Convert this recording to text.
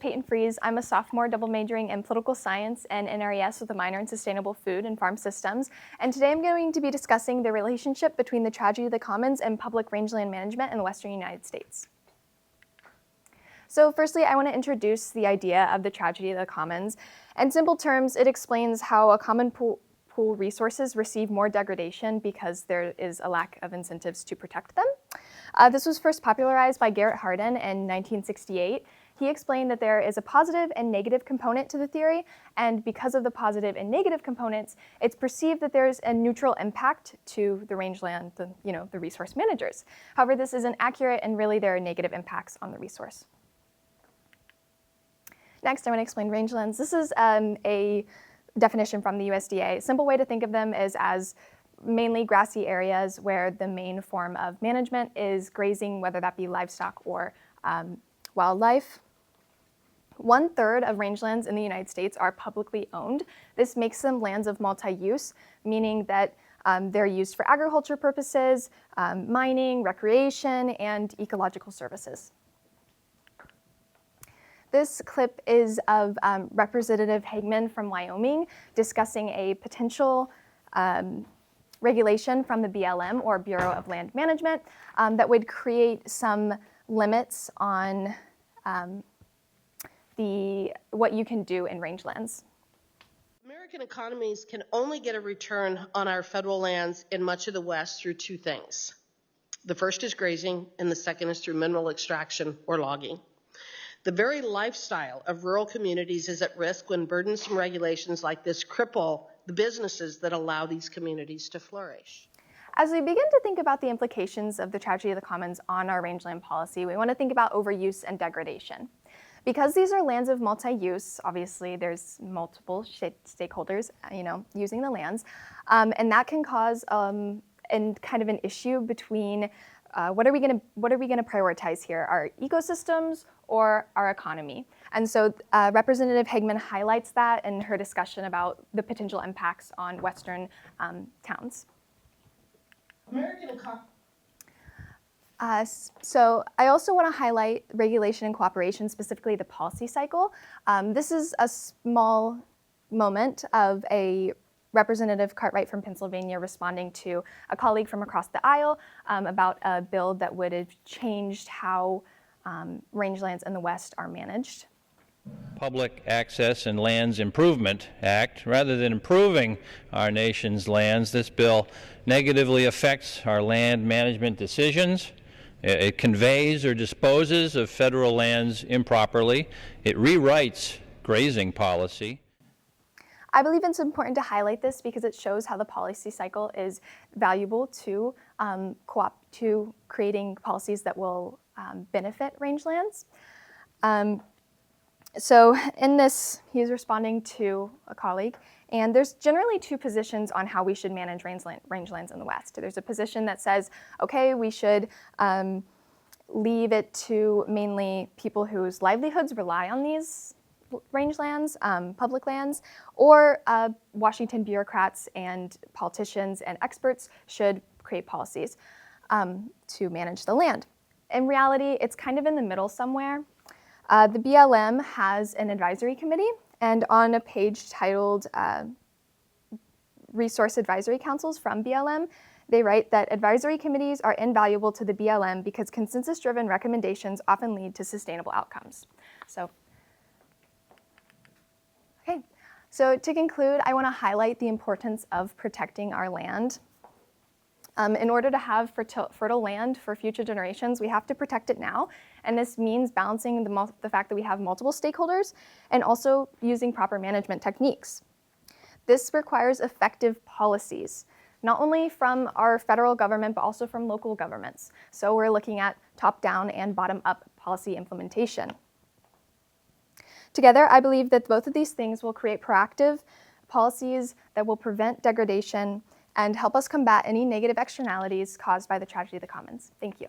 Paityn Freese. I'm a sophomore double majoring in political science and NRES with a minor in sustainable food and farm systems. And today I'm going to be discussing the relationship between the tragedy of the commons and public rangeland management in the western United States. So firstly, I want to introduce the idea of the tragedy of the commons. In simple terms, it explains how a common pool resources receive more degradation because there is a lack of incentives to protect them. This was first popularized by Garrett Hardin in 1968. He explained that there is a positive and negative component to the theory, and because of the positive and negative components, it's perceived that there's a neutral impact to the rangeland, the resource managers. However, this isn't accurate, and really there are negative impacts on the resource. Next, I want to explain rangelands. This is a definition from the USDA. A simple way to think of them is as mainly grassy areas where the main form of management is grazing, whether that be livestock or wildlife. 1/3 of rangelands in the United States are publicly owned. This makes them lands of multi-use, meaning that they're used for agriculture purposes, mining, recreation, and ecological services. This clip is of Representative Hagman from Wyoming discussing a potential regulation from the BLM, or Bureau of Land Management, that would create some limits on what you can do in rangelands. American economies can only get a return on our federal lands in much of the West through two things. The first is grazing, and the second is through mineral extraction or logging. The very lifestyle of rural communities is at risk when burdensome regulations like this cripple the businesses that allow these communities to flourish. As we begin to think about the implications of the tragedy of the commons on our rangeland policy, we want to think about overuse and degradation. Because these are lands of multi-use, obviously there's multiple stakeholders, using the lands, and that can cause kind of an issue between what are we going to prioritize here, our ecosystems or our economy? And so Representative Hagman highlights that in her discussion about the potential impacts on western towns. So I also want to highlight regulation and cooperation, specifically the policy cycle. This is a small moment of a Representative Cartwright from Pennsylvania responding to a colleague from across the aisle about a bill that would have changed how rangelands in the West are managed. Public Access and Lands Improvement Act. Rather than improving our nation's lands, this bill negatively affects our land management decisions. It conveys or disposes of federal lands improperly. It rewrites grazing policy. I believe it's important to highlight this because it shows how the policy cycle is valuable to creating policies that will benefit rangelands. So in this, he's responding to a colleague, and there's generally two positions on how we should manage rangelands in the West. There's a position that says, okay, we should leave it to mainly people whose livelihoods rely on these rangelands, public lands, or Washington bureaucrats and politicians and experts should create policies to manage the land. In reality, it's kind of in the middle somewhere. The BLM has an advisory committee, and on a page titled Resource Advisory Councils from BLM, they write that advisory committees are invaluable to the BLM because consensus-driven recommendations often lead to sustainable outcomes. So to conclude, I want to highlight the importance of protecting our land. In order to have fertile land for future generations, we have to protect it now, and this means balancing the fact that we have multiple stakeholders and also using proper management techniques. This requires effective policies, not only from our federal government, but also from local governments. So we're looking at top-down and bottom-up policy implementation. Together, I believe that both of these things will create proactive policies that will prevent degradation and help us combat any negative externalities caused by the tragedy of the commons. Thank you.